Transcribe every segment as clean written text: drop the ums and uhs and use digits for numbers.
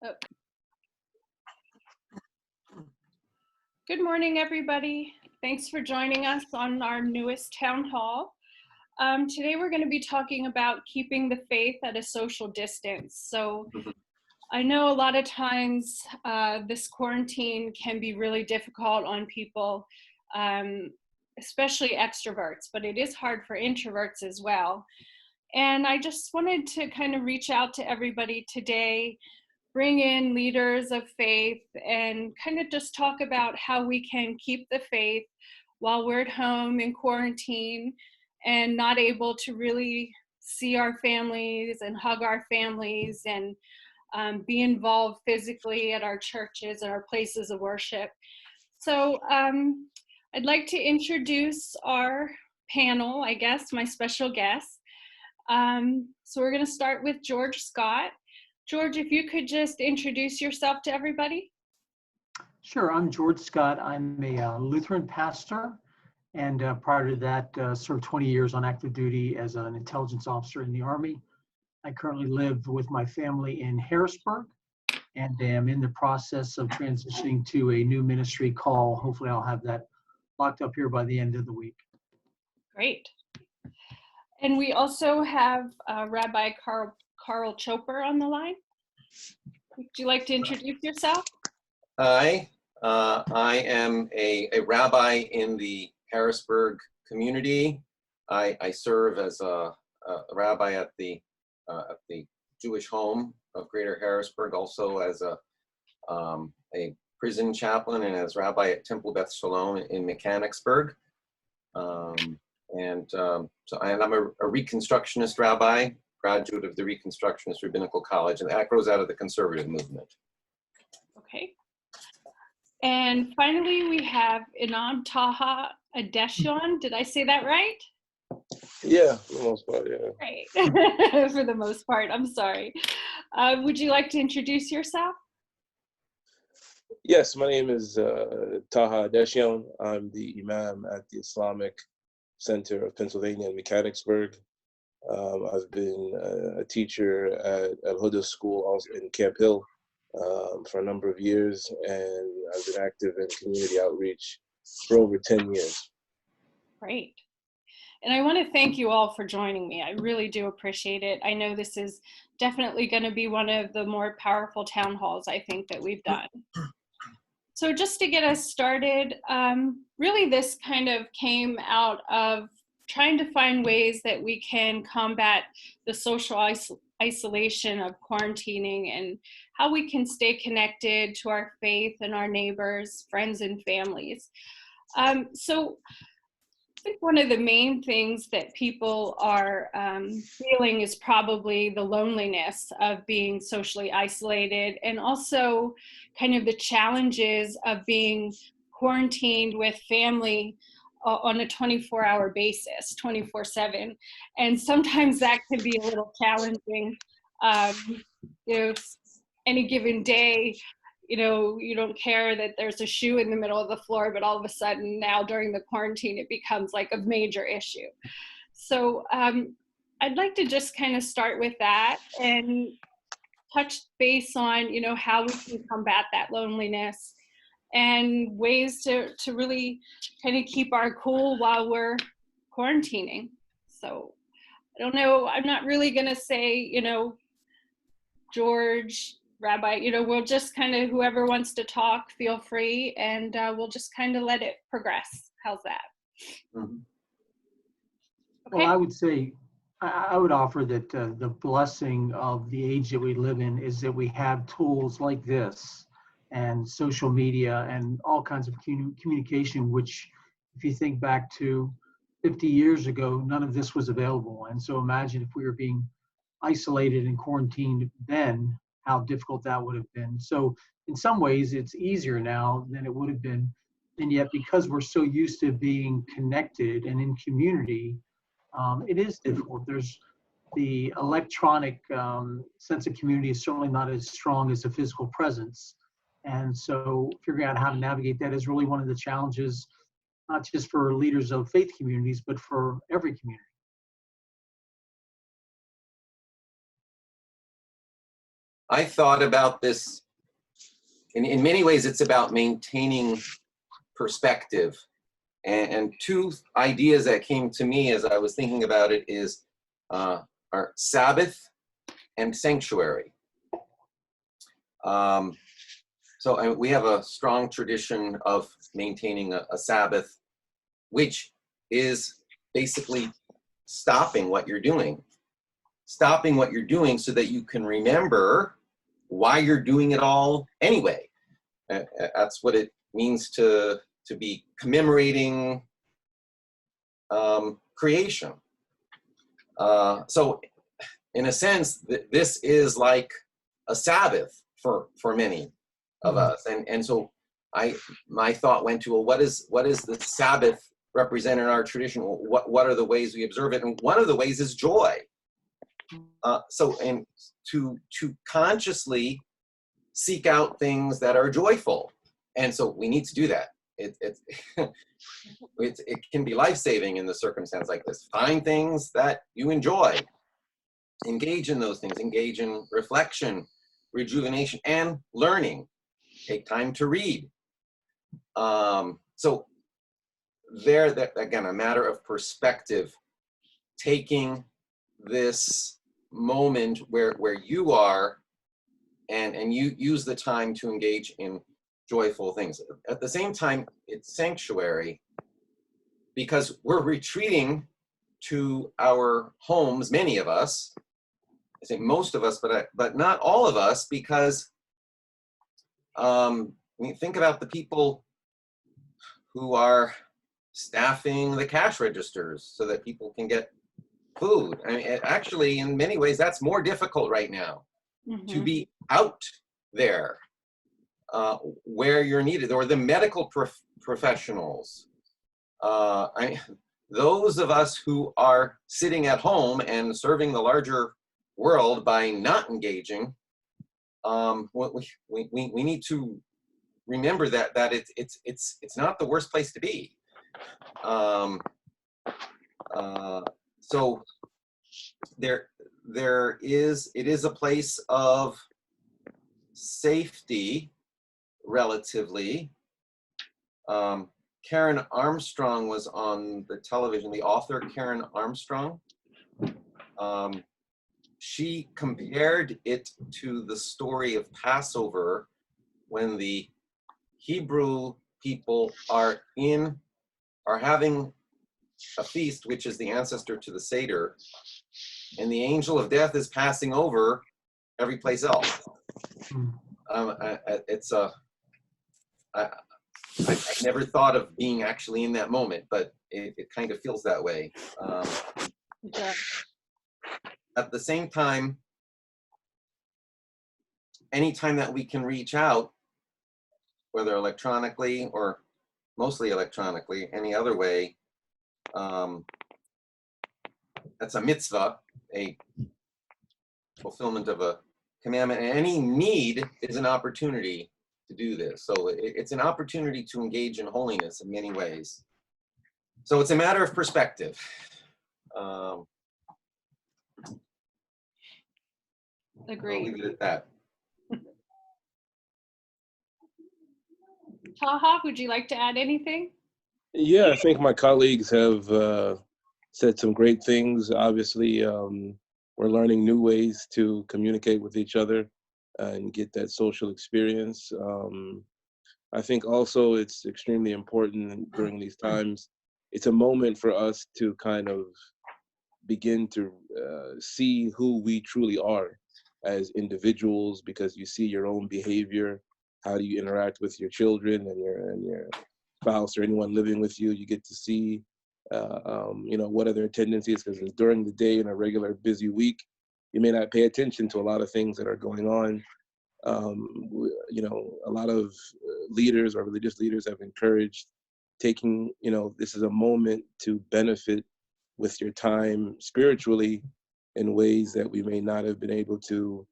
Oh. Good morning, everybody. Thanks for joining us on our newest town hall. Today we're going to be talking about keeping the faith at a social distance. So I know a lot of times this quarantine can be really difficult on people, especially extroverts, but it is hard for introverts as well. And I just wanted to kind of reach out to everybody today, bring in leaders of faith, and kind of just talk about how we can keep the faith while we're at home in quarantine and not able to really see our families and hug our families and be involved physically at our churches and our places of worship. So I'd like to introduce our panel, I guess, my special guest. So we're going to start with George Scott. George, if you could just introduce yourself to everybody. Sure, I'm George Scott. I'm a Lutheran pastor, and prior to that, served 20 years on active duty as an intelligence officer in the Army. I currently live with my family in Harrisburg, and am in the process of transitioning to a new ministry call. Hopefully I'll have that locked up here by the end of the week. Great. And we also have Rabbi Carl Choper on the line. Would you like to introduce yourself? Hi, I am a rabbi in the Harrisburg community. I serve as a rabbi at the Jewish Home of Greater Harrisburg, also as a prison chaplain and as rabbi at Temple Beth Shalom in Mechanicsburg. And I'm a Reconstructionist rabbi, graduate of the Reconstructionist Rabbinical College, and that grows out of the conservative movement. Okay. And finally, we have Imam Taha Adeseun. Did I say that right? Yeah, for the most part, yeah. Great. For the most part, I'm sorry. Would you like to introduce yourself? Yes, my name is Taha Adeseun. I'm the Imam at the Islamic Center of Pennsylvania in Mechanicsburg. I've been a teacher at Al-Huda School also in Camp Hill for a number of years, and I've been active in community outreach for over 10 years. Great. And I want to thank you all for joining me. I really do appreciate it. I know this is definitely going to be one of the more powerful town halls I think that we've done. So just to get us started, really this kind of came out of trying to find ways that we can combat the social isolation of quarantining and how we can stay connected to our faith and our neighbors, friends, and families. So I think one of the main things that people are feeling is probably the loneliness of being socially isolated, and also kind of the challenges of being quarantined with family on a 24-hour basis, 24/7. And sometimes that can be a little challenging. Any given day, you don't care that there's a shoe in the middle of the floor, but all of a sudden now during the quarantine, it becomes like a major issue. So I'd like to just kind of start with that and touch base on, how we can combat that loneliness and ways to really kind of keep our cool while we're quarantining. So I don't know, I'm not really going to say, George, Rabbi, we'll just kind of, whoever wants to talk, feel free, and we'll just kind of let it progress. How's that? Mm-hmm. Okay. Well, I would say, I would offer that the blessing of the age that we live in is that we have tools like this and social media and all kinds of communication, which if you think back to 50 years ago, none of this was available. And so imagine if we were being isolated and quarantined then, how difficult that would have been. So in some ways it's easier now than it would have been. And yet because we're so used to being connected and in community, it is difficult. There's the electronic sense of community is certainly not as strong as the physical presence. And so figuring out how to navigate that is really one of the challenges, not just for leaders of faith communities, but for every community. I thought about this, in many ways, it's about maintaining perspective. And two ideas that came to me as I was thinking about it is our Sabbath and sanctuary. So we have a strong tradition of maintaining a Sabbath, which is basically stopping what you're doing. Stopping what you're doing so that you can remember why you're doing it all anyway. That's what it means to be commemorating creation. So in a sense, this is like a Sabbath for many of us. And so my thought went to, well, what is the Sabbath represent in our tradition? What are the ways we observe it? And one of the ways is joy. And to consciously seek out things that are joyful. And so we need to do that. It can be life-saving in the circumstance like this. Find things that you enjoy. Engage in those things. Engage in reflection, rejuvenation, and learning. Take time to read. So that again, a matter of perspective. Taking this moment where you are and you use the time to engage in joyful things. At the same time, it's sanctuary because we're retreating to our homes, many of us, I think most of us, but not all of us, because think about the people who are staffing the cash registers so that people can get food. I mean, actually, in many ways, that's more difficult right now, to be out there where you're needed, or the medical professionals. Those of us who are sitting at home and serving the larger world by not engaging, we need to remember that it's not the worst place to be. So it is a place of safety, relatively. Karen Armstrong was on the television, the author Karen Armstrong. She compared it to the story of Passover, when the Hebrew people are having a feast, which is the ancestor to the Seder, and the angel of death is passing over every place else. I never thought of being actually in that moment, but it kind of feels that way. At the same time, anytime that we can reach out, whether electronically or mostly electronically, any other way, that's a mitzvah, a fulfillment of a commandment, and any need is an opportunity to do this. So it's an opportunity to engage in holiness in many ways. So it's a matter of perspective. Agreed. I'll leave it at that. Taha, would you like to add anything? Yeah, I think my colleagues have said some great things. Obviously, we're learning new ways to communicate with each other and get that social experience. I think also it's extremely important during these times. It's a moment for us to kind of begin to see who we truly are as individuals, because you see your own behavior. How do you interact with your children and your spouse or anyone living with you? You get to see, what are their tendencies, because during the day in a regular busy week, you may not pay attention to a lot of things that are going on. A lot of leaders or religious leaders have encouraged taking, this is a moment to benefit with your time spiritually in ways that we may not have been able to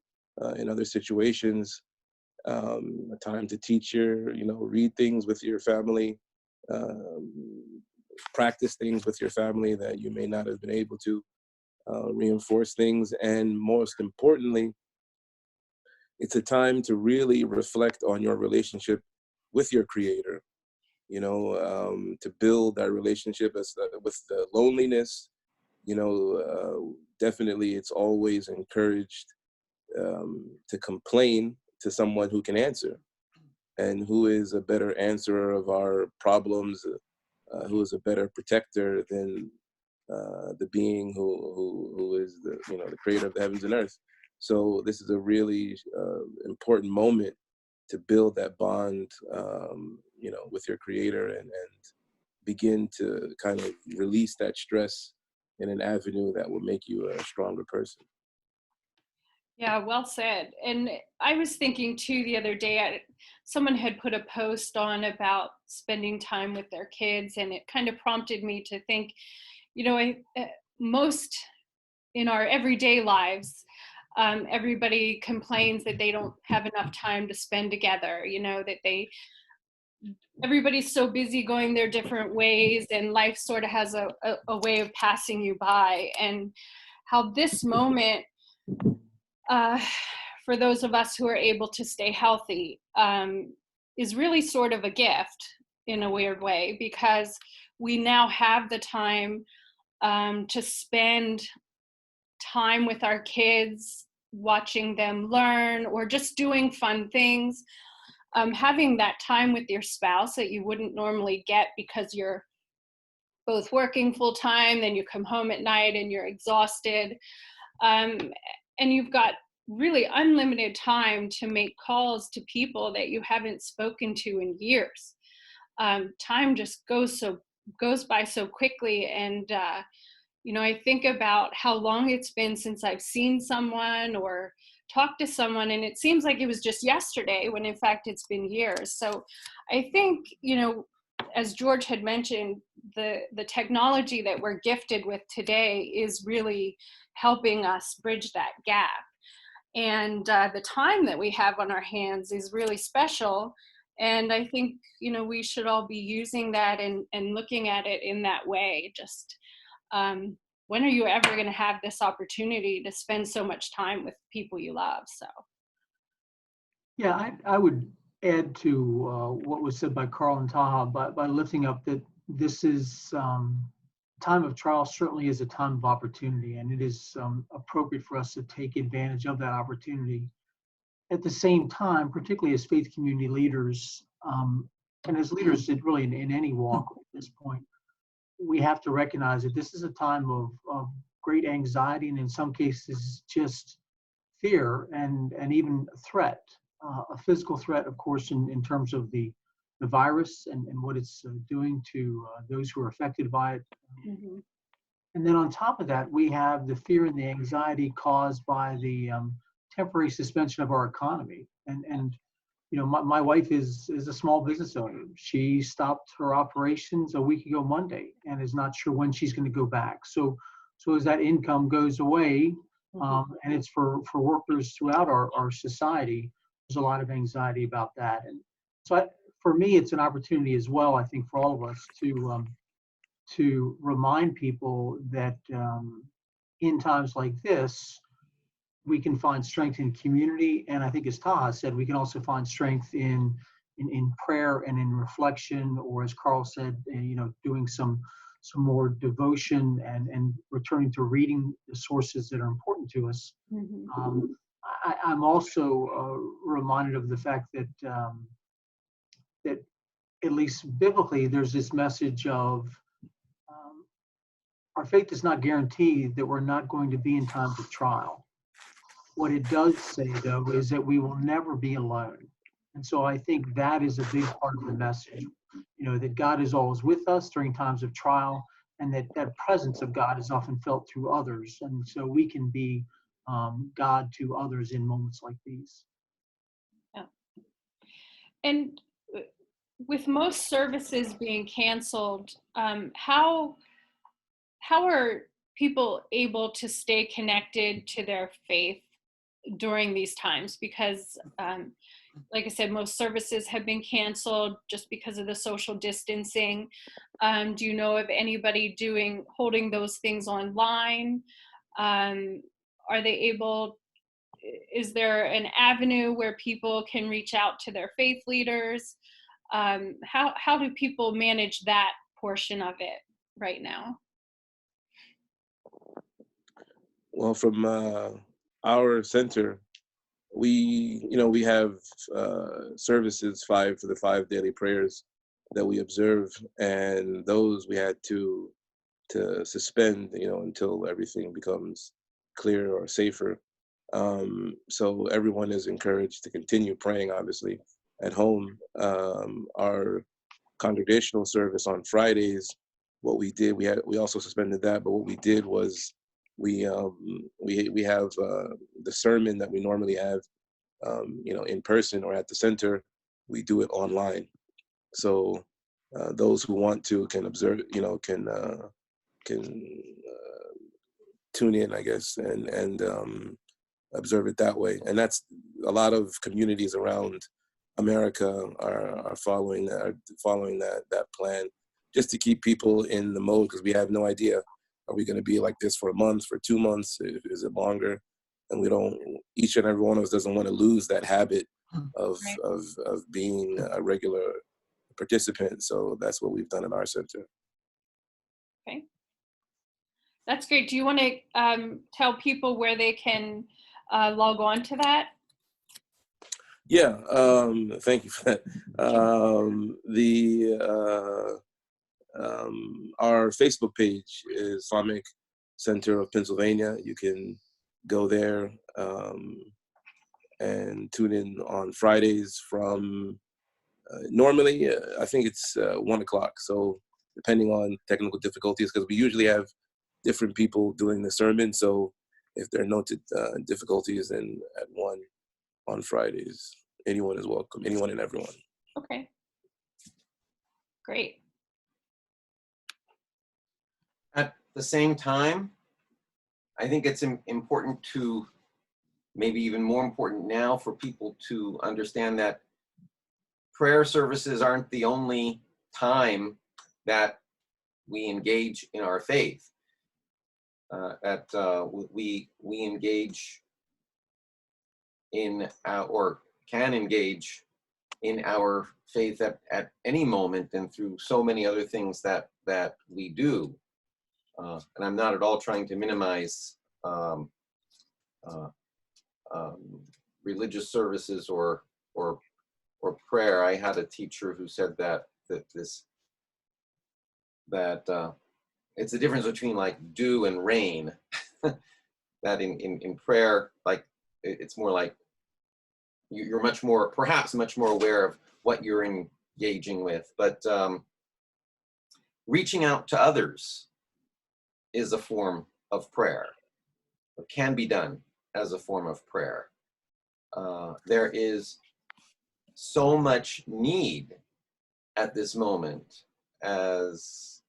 in other situations. A time to teach read things with your family, practice things with your family that you may not have been able to, reinforce things, and most importantly, It's a time to really reflect on your relationship with your creator, to build that relationship with the loneliness. Definitely it's always encouraged to complain to someone who can answer, and who is a better answerer of our problems, who is a better protector than the being who is the creator of the heavens and earth. So this is a really important moment to build that bond, with your creator, and begin to kind of release that stress in an avenue that will make you a stronger person. Yeah, well said. And I was thinking too the other day, someone had put a post on about spending time with their kids, and it kind of prompted me to think, most in our everyday lives, everybody complains that they don't have enough time to spend together, that everybody's so busy going their different ways, and life sort of has a way of passing you by. And how this moment, for those of us who are able to stay healthy, is really sort of a gift in a weird way, because we now have the time to spend time with our kids, watching them learn, or just doing fun things. Having that time with your spouse that you wouldn't normally get because you're both working full time, then you come home at night and you're exhausted. And you've got really unlimited time to make calls to people that you haven't spoken to in years. Time just goes by so quickly. And I think about how long it's been since I've seen someone or talked to someone, and it seems like it was just yesterday, when in fact it's been years. So I think, as George had mentioned, the technology that we're gifted with today is really helping us bridge that gap. And the time that we have on our hands is really special. And I think, we should all be using that and looking at it in that way. Just when are you ever going to have this opportunity to spend so much time with people you love? So. Yeah, I would add to what was said by Carl and Taha by lifting up that this is time of trial certainly is a time of opportunity, and it is appropriate for us to take advantage of that opportunity. At the same time, particularly as faith community leaders, and as leaders really in any walk at this point, we have to recognize that this is a time of great anxiety, and in some cases just fear and even threat, a physical threat, of course, in terms of the virus and what it's doing to those who are affected by it. Mm-hmm. And then on top of that, we have the fear and the anxiety caused by the temporary suspension of our economy. And my wife is a small business owner. She stopped her operations a week ago Monday and is not sure when she's going to go back. So as that income goes away, and it's for workers throughout our society, there's a lot of anxiety about that. And so for me, it's an opportunity as well, I think, for all of us to remind people that in times like this, we can find strength in community. And I think, as Taha said, we can also find strength in prayer and in reflection, or as Carl said, doing some more devotion and returning to reading the sources that are important to us. Mm-hmm. I'm also reminded of the fact that that at least biblically, there's this message of our faith does not guarantee that we're not going to be in times of trial. What it does say, though, is that we will never be alone. And so I think that is a big part of the message, that God is always with us during times of trial, and that presence of God is often felt through others. And so we can be God to others in moments like these. Yeah. And with most services being canceled, how are people able to stay connected to their faith during these times? Because like I said, most services have been canceled just because of the social distancing. Do you know of anybody holding those things online? Are they able, is there an avenue where people can reach out to their faith leaders? How do people manage that portion of it right now? Well, from our center, we have services for the 5 daily prayers that we observe, and those we had to suspend, until everything becomes clear or safer. So everyone is encouraged to continue praying, obviously, at home. Our congregational service on Fridays, what we did, we also suspended that, but what we did was we have the sermon that we normally have, in person or at the center, we do it online. So those who want to can observe, can tune in, I guess, and observe it that way. And that's a lot of communities around America are following that plan, just to keep people in the mode, because we have no idea, are we going to be like this for a month, for 2 months, is it longer? And we don't, each and every one of us doesn't want to lose that habit of being a regular participant. So that's what we've done in our center. Okay, that's great. Do you want to tell people where they can log on to that? Yeah, thank you for that. Our Facebook page is Islamic Center of Pennsylvania. You can go there and tune in on Fridays from normally, I think it's 1 o'clock. So depending on technical difficulties, because we usually have different people doing the sermon. So if there are noted difficulties, then at 1 on Fridays, anyone is welcome, anyone and everyone. Okay, great. At the same time, I think it's important to, maybe even more important now, for people to understand that prayer services aren't the only time that we engage in our faith. We engage in or can engage in our faith at any moment, and through so many other things that we do. And I'm not at all trying to minimize religious services or prayer. I had a teacher who said that it's the difference between like dew and rain. That in prayer, like it's more like you're perhaps much more aware of what you're engaging with, but reaching out to others is a form of prayer. It can be done as a form of prayer. There is so much need at this moment, as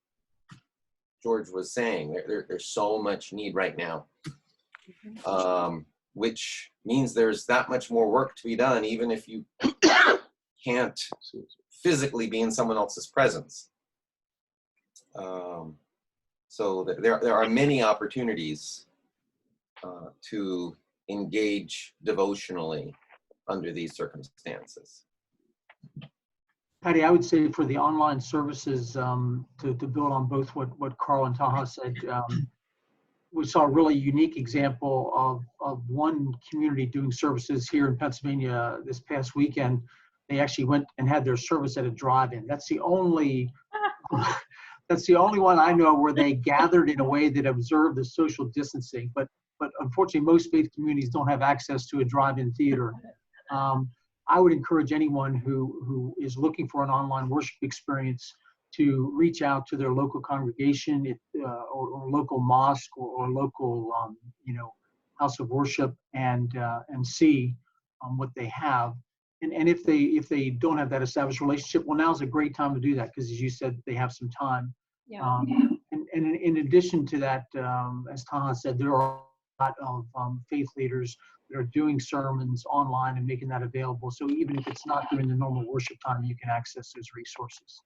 George was saying. There's so much need right now, which means there's that much more work to be done, even if you can't physically be in someone else's presence. So there are many opportunities to engage devotionally under these circumstances. Patty, I would say for the online services, to build on both what Carl and Taha said, we saw a really unique example of one community doing services here in Pennsylvania this past weekend. They actually went and had their service at a drive-in. That's the only one I know where they gathered in a way that observed the social distancing. But unfortunately, most faith communities don't have access to a drive-in theater. I would encourage anyone who is looking for an online worship experience to reach out to their local congregation, or local mosque, or local house of worship, and see what they have. And if they don't have that established relationship, well, now's a great time to do that, because as you said, they have some time. Yeah. And in addition to that, as Taha said, there are a lot of faith leaders that are doing sermons online and making that available. So even if it's not during the normal worship time, you can access those resources.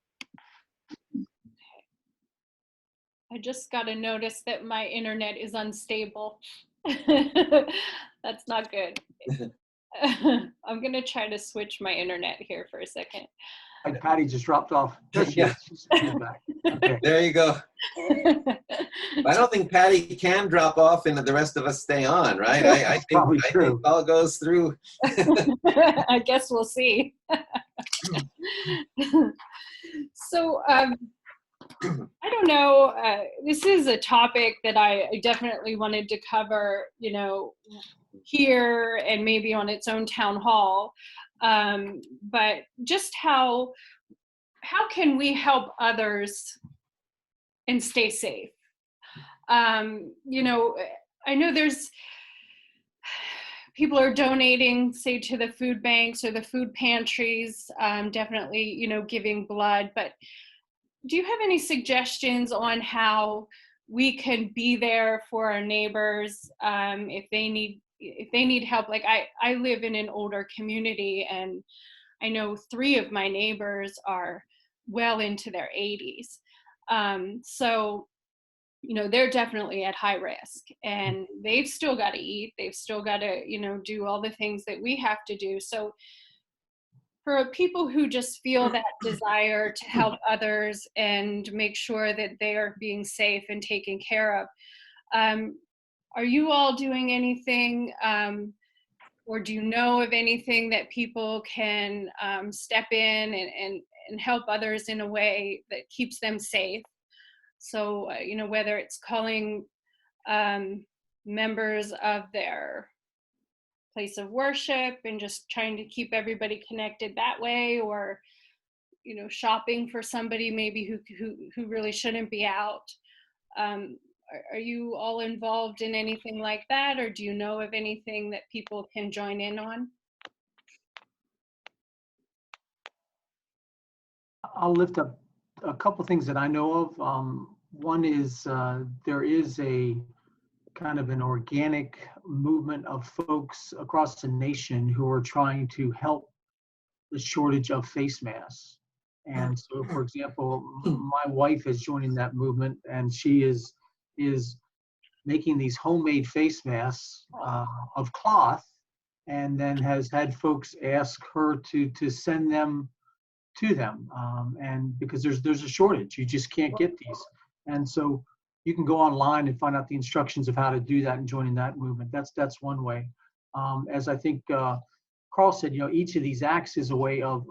I just got a notice that my internet is unstable. That's not good. I'm gonna try to switch my internet here for a second. Like Patty just dropped off. There she Yeah. is. She's back. Okay. There you go. I don't think Patty can drop off and the rest of us stay on, right? That's probably I true. think all goes through. I guess we'll see. So I don't know. This is a topic that I definitely wanted to cover, you know, here and maybe on its own town hall. But just how can we help others and stay safe? You know, I know there's people are donating, say, to the food banks or the food pantries, definitely, you know, giving blood. But do you have any suggestions on how we can be there for our neighbors if they need help? Like I live in an older community, and I know 3 of my neighbors are well into their 80s. So, you know, they're definitely at high risk, and they've still got to eat. They've still got to, you know, do all the things that we have to do. So for people who just feel that desire to help others and make sure that they are being safe and taken care of, are you all doing anything, or do you know of anything that people can step in and help others in a way that keeps them safe? So, you know, whether it's calling members of their place of worship and just trying to keep everybody connected that way, or, you know, shopping for somebody maybe who really shouldn't be out. Are you all involved in anything like that, or do you know of anything that people can join in on? I'll lift up a couple things that I know of. One is there is a kind of an organic movement of folks across the nation who are trying to help the shortage of face masks. And so, for example, my wife is joining that movement, and she is making these homemade face masks of cloth, and then has had folks ask her to send them to them, and because there's a shortage, you just can't get these. And so you can go online and find out the instructions of how to do that and joining that movement. That's one way. As I think Carl said, you know, each of these acts is a way of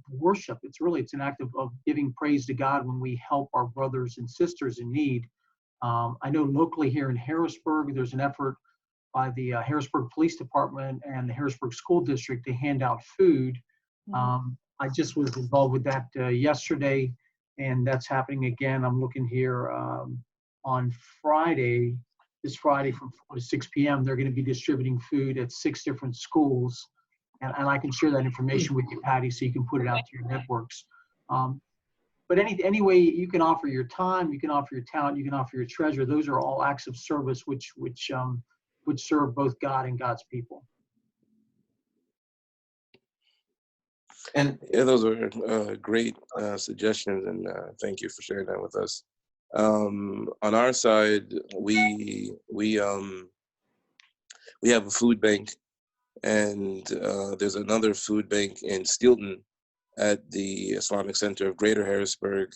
worship. It's an act of giving praise to God when we help our brothers and sisters in need. I know locally here in Harrisburg, there's an effort by the Harrisburg Police Department and the Harrisburg School District to hand out food. I just was involved with that yesterday, and that's happening again. I'm looking here on Friday, this Friday from 4 to 6 p.m. They're going to be distributing food at 6 different schools, and I can share that information with you, Patty, so you can put it out to your networks. But any way you can offer your time, you can offer your talent, you can offer your treasure. Those are all acts of service which serve both God and God's people. And Yeah, those are great suggestions, and thank you for sharing that with us. On our side, we have a food bank, and there's another food bank in Steelton at the Islamic Center of Greater Harrisburg.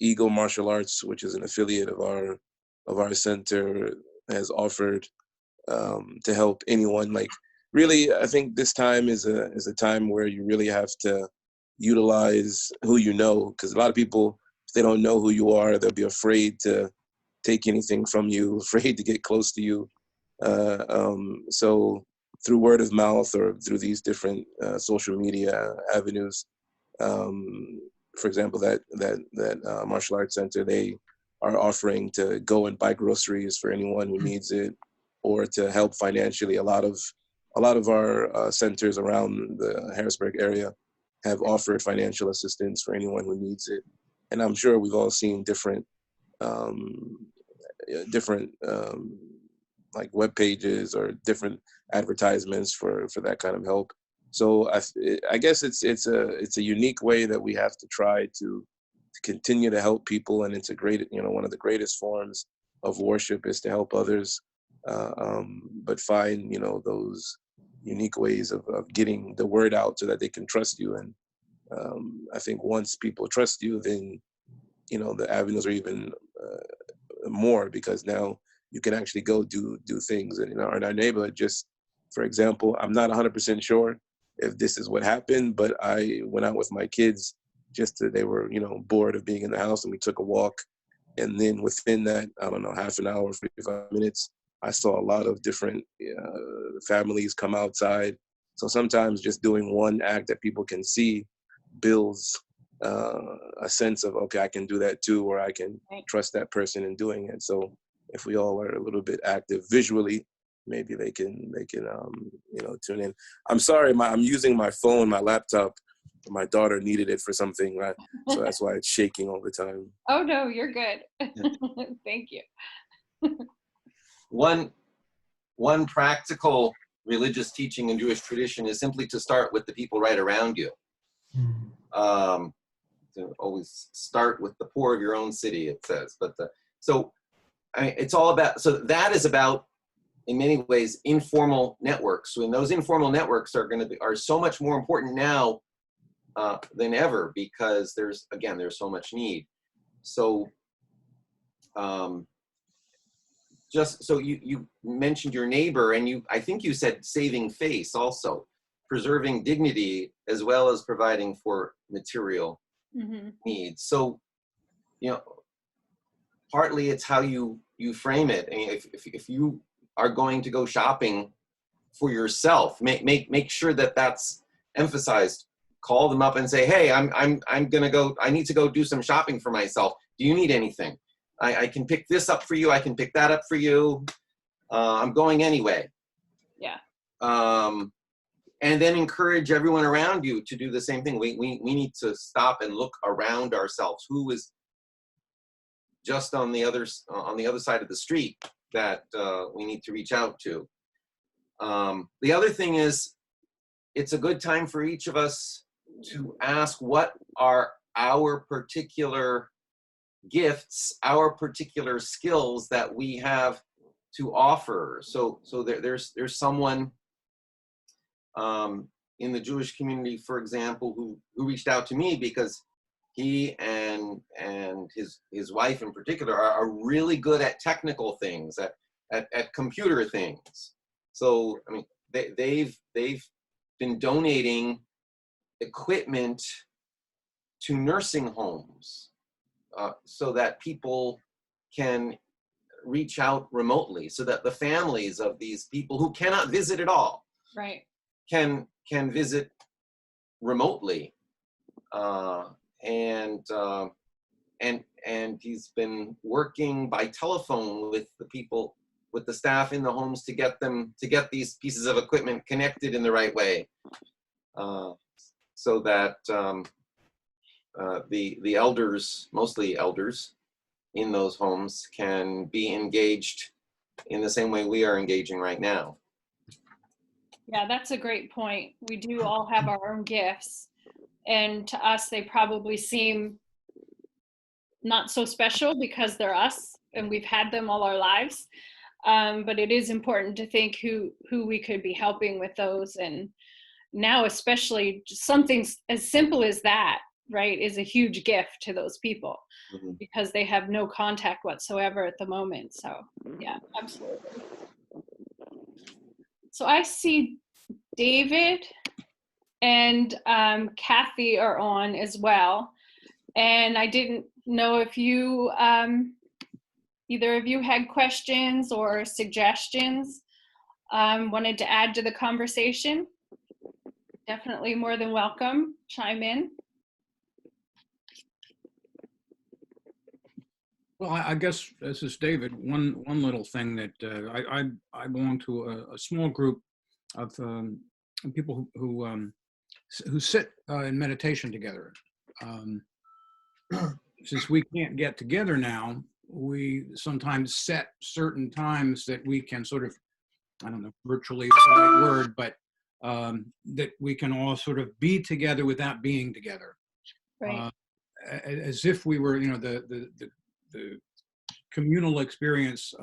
Eagle Martial Arts, which is an affiliate of our center, has offered to help anyone. Like, really, I think this time is a time where you really have to utilize who you know, because a lot of people, if they don't know who you are, they'll be afraid to take anything from you, afraid to get close to you. So through word of mouth or through these different social media avenues, for example, that martial arts center, they are offering to go and buy groceries for anyone who needs it, or to help financially. A lot of our centers around the Harrisburg area have offered financial assistance for anyone who needs it. And I'm sure we've all seen different like web pages or different advertisements for that kind of help. So I guess it's a unique way that we have to try to continue to help people, and it's a great, one of the greatest forms of worship is to help others, but find, those unique ways of getting the word out so that they can trust you. And I think once people trust you, then, the avenues are even more, because now you can actually go do things. And in our neighborhood, just for example, I'm not 100% sure if this is what happened, but I went out with my kids they were, bored of being in the house, and we took a walk. And then within that, I don't know, half an hour, 45 minutes, I saw a lot of different families come outside. So sometimes just doing one act that people can see builds a sense of, okay, I can do that too, or I can trust that person in doing it. So if we all are a little bit active visually, maybe they can tune in. I'm sorry, I'm using my phone, my laptop. My daughter needed it for something, right? So that's why it's shaking all the time. Oh no, you're good. Thank you. One practical religious teaching in Jewish tradition is simply to start with the people right around you. To always start with the poor of your own city, it says. But it's all about. So that is about, in many ways, informal networks. So, and those informal networks are so much more important now than ever, because there's so much need. So just so you mentioned your neighbor, and I think you said saving face also, preserving dignity as well as providing for material needs. So, partly it's how you frame it. I mean, if you are going to go shopping for yourself, make sure that that's emphasized. Call them up and say, hey, I'm gonna go, I need to go do some shopping for myself. Do you need anything? I can pick this up for you. I can pick that up for you. I'm going anyway. Yeah. And then encourage everyone around you to do the same thing. We need to stop and look around ourselves. Who is just on the other side of the street that we need to reach out to? The other thing is, it's a good time for each of us to ask, what are our particular gifts, our particular skills that we have to offer? So there's someone in the Jewish community, for example, who reached out to me because he and his wife in particular are really good at technical things, at computer things. So I mean, they've been donating equipment to nursing homes so that people can reach out remotely, so that the families of these people who cannot visit at all can visit remotely. And he's been working by telephone with the people, with the staff in the homes, to get these pieces of equipment connected in the right way, so that the elders, mostly elders in those homes, can be engaged in the same way we are engaging right now. Yeah, that's a great point. We do all have our own gifts, and to us they probably seem not so special because they're us and we've had them all our lives. But it is important to think who we could be helping with those. And now especially, just something as simple as that, right, is a huge gift to those people, because they have no contact whatsoever at the moment. So yeah, absolutely. So I see David and Kathy are on as well. And I didn't know if you, either of you had questions or suggestions, wanted to add to the conversation. Definitely more than welcome. Chime in. Well, I guess this is David. One little thing that I belong to a small group of people who sit in meditation together. Since we can't get together now, we sometimes set certain times that we can sort of, I don't know, virtually is the right word, but that we can all sort of be together without being together. Right. As if we were, the communal experience,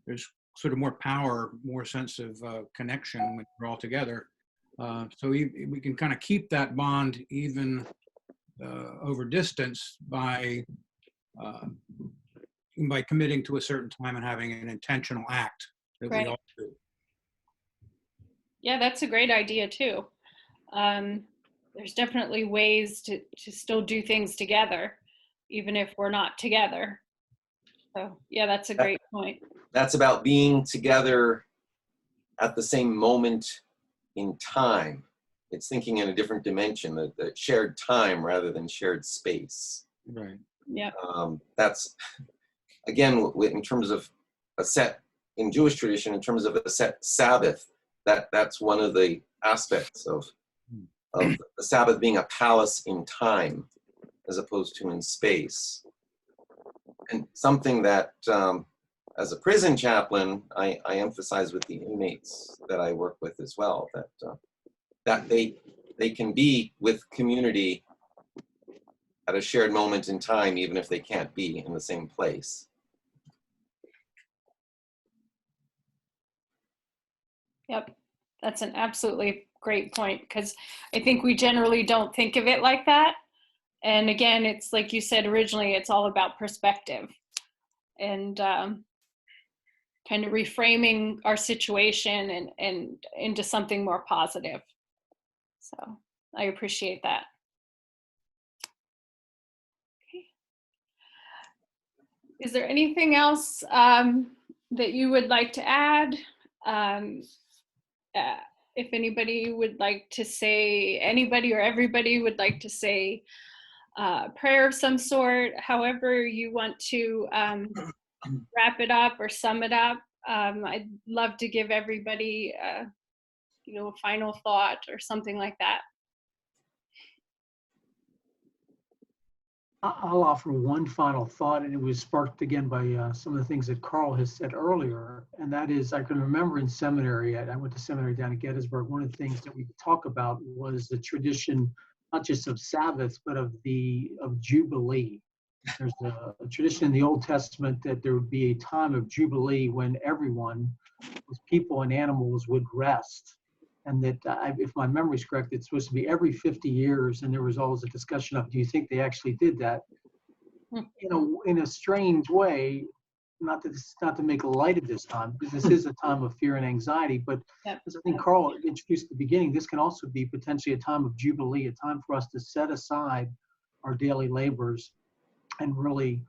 there's sort of more power, more sense of connection when we're all together. So we can kind of keep that bond even over distance by committing to a certain time and having an intentional act that we Right. all do. Yeah, that's a great idea too. There's definitely ways to still do things together, even if we're not together. So yeah, that's a great point. That's about being together at the same moment in time. It's thinking in a different dimension, the shared time rather than shared space. Right. Yeah. That's, again, in terms of a set, in Jewish tradition, in terms of a set Sabbath, that's one of the aspects of the Sabbath being a palace in time as opposed to in space. And something that, as a prison chaplain, I emphasize with the inmates that I work with as well, that they can be with community at a shared moment in time, even if they can't be in the same place. Yep. That's an absolutely great point, because I think we generally don't think of it like that. And again, it's like you said originally, it's all about perspective and kind of reframing our situation and into something more positive. So I appreciate that. Okay. Is there anything else that you would like to add? If anybody would like to say, anybody or everybody would like to say prayer of some sort, however you want to wrap it up or sum it up, I'd love to give everybody a final thought or something like that. I'll offer one final thought, and it was sparked again by some of the things that Carl has said earlier, and that is, I can remember in seminary, I went to seminary down in Gettysburg, one of the things that we talk about was the tradition, not just of Sabbath, but of Jubilee. There's a tradition in the Old Testament that there would be a time of Jubilee when everyone, with people and animals, would rest. And that, if my memory is correct, it's supposed to be every 50 years, and there was always a discussion of, do you think they actually did that? In a strange way, not to make light of this time, because this is a time of fear and anxiety, but Yep. as I think Carl introduced at the beginning, this can also be potentially a time of Jubilee, a time for us to set aside our daily labors and really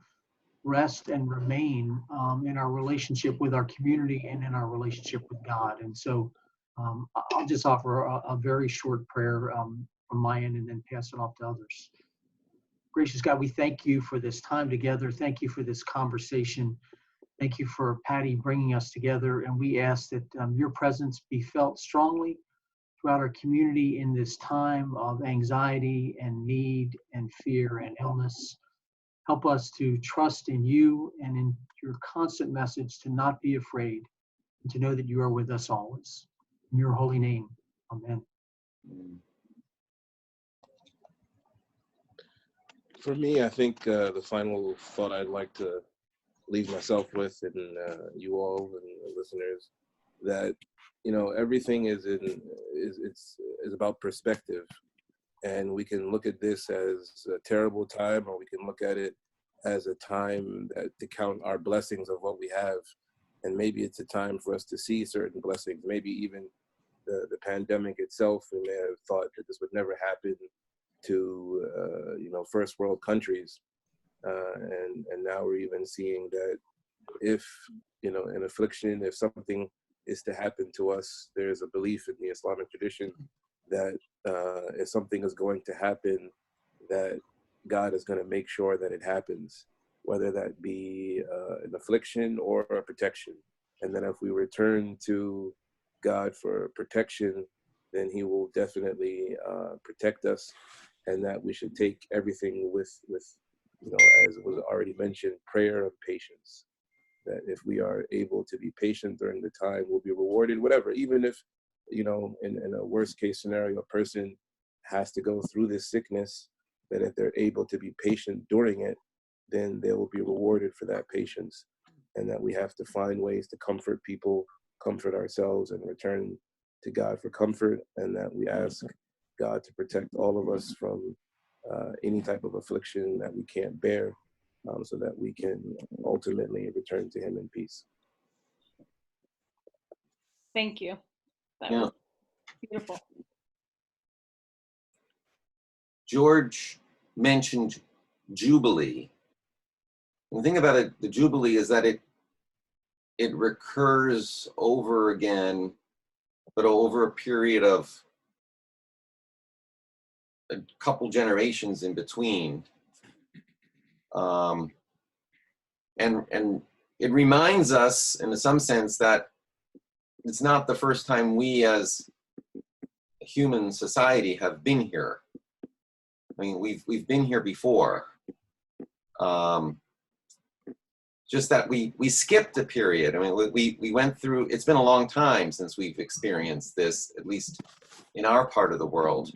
rest and remain in our relationship with our community and in our relationship with God. And so I'll just offer a very short prayer from my end and then pass it off to others. Gracious God, we thank you for this time together. Thank you for this conversation. Thank you for Patty bringing us together. And we ask that your presence be felt strongly throughout our community in this time of anxiety and need and fear and illness. Help us to trust in you and in your constant message to not be afraid and to know that you are with us always. In your holy name, amen. For me, I think the final thought I'd like to leave myself with, and you all and the listeners, that everything is about perspective, and we can look at this as a terrible time, or we can look at it as a time to count our blessings of what we have, and maybe it's a time for us to see certain blessings. Maybe even the pandemic itself, we may have thought that this would never happen to first world countries, and now we're even seeing that if an affliction, if something is to happen to us, there's a belief in the Islamic tradition that if something is going to happen, that God is going to make sure that it happens, whether that be an affliction or a protection. And then if we return to God for protection, then he will definitely protect us, and that we should take everything with as was already mentioned, prayer and patience. That if we are able to be patient during the time, we'll be rewarded, whatever. Even if, in a worst case scenario, a person has to go through this sickness, that if they're able to be patient during it, then they will be rewarded for that patience. And that we have to find ways to comfort people, comfort ourselves, and return to God for comfort, and that we ask God to protect all of us from any type of affliction that we can't bear, so that we can ultimately return to Him in peace. Thank you. That Yeah. was beautiful. George mentioned Jubilee. And the thing about it, the Jubilee, is that it recurs over again, but over a period of a couple generations in between. And it reminds us, in some sense, that it's not the first time we as a human society have been here. I mean, we've been here before. Just that we skipped a period. I mean, we went through, it's been a long time since we've experienced this, at least in our part of the world.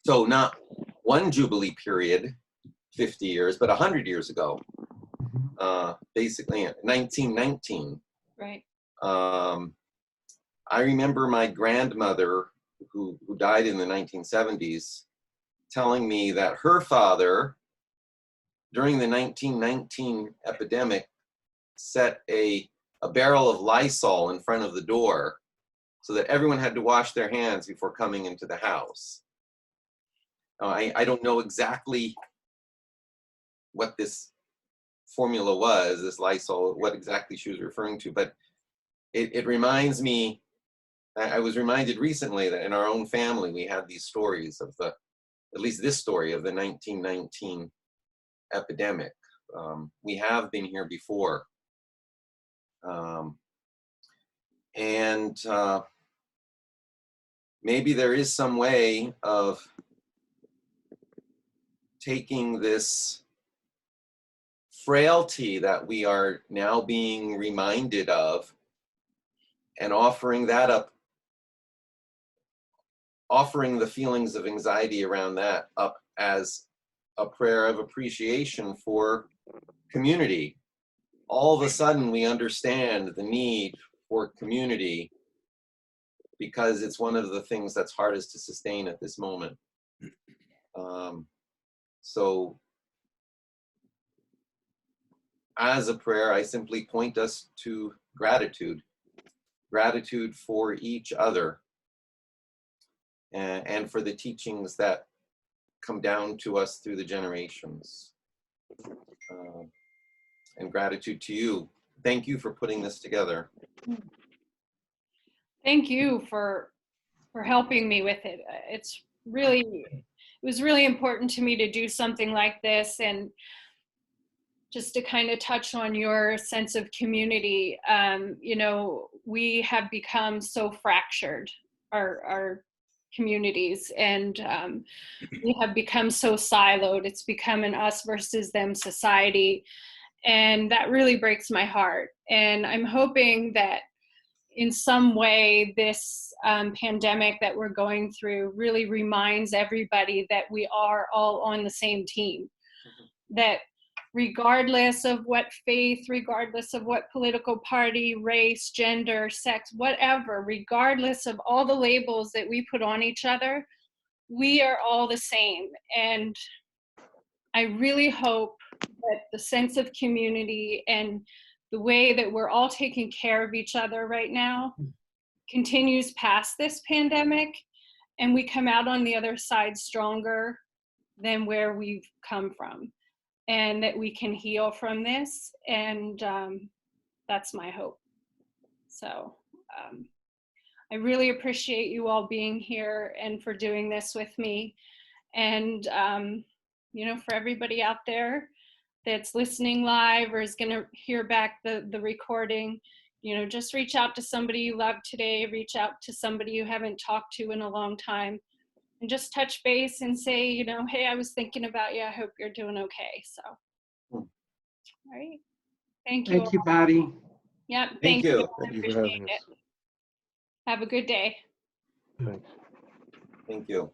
So not one Jubilee period, 50 years, but 100 years ago, basically 1919. Right. I remember my grandmother, who died in the 1970s, telling me that her father, during the 1919 epidemic, set a barrel of Lysol in front of the door so that everyone had to wash their hands before coming into the house. I don't know exactly what this formula was, this Lysol, what exactly she was referring to, but it reminds me, I was reminded recently that in our own family we had these stories of at least this story of the 1919 epidemic. We have been here before. And maybe there is some way of taking this frailty that we are now being reminded of and offering that up, offering the feelings of anxiety around that up as a prayer of appreciation for community. All of a sudden we understand the need for community because it's one of the things that's hardest to sustain at this moment. So as a prayer, I simply point us to gratitude for each other, and for the teachings that come down to us through the generations. And gratitude to you. Thank you for putting this together. Thank you for helping me with it. It was really important to me to do something like this, and just to kind of touch on your sense of community. You know, we have become so fractured, our communities, and we have become so siloed. It's become an us versus them society, and that really breaks my heart. And I'm hoping that in some way this pandemic that we're going through really reminds everybody that we are all on the same team, that regardless of what faith, regardless of what political party, race, gender, sex, whatever, regardless of all the labels that we put on each other, we are all the same. And I really hope that the sense of community and the way that we're all taking care of each other right now continues past this pandemic, and we come out on the other side stronger than where we've come from, and that we can heal from this. And that's my hope. So I really appreciate you all being here and for doing this with me. And you know, for everybody out there that's listening live or is going to hear back the recording, you know, just reach out to somebody you love today, reach out to somebody you haven't talked to in a long time, and just touch base and say, you know, hey, I was thinking about you. I hope you're doing okay. So, all right. Thank you. Thank you, Patty. Yeah, Thank you. Thank you for Appreciate having it. us. Have a good day. Thanks. Thank you.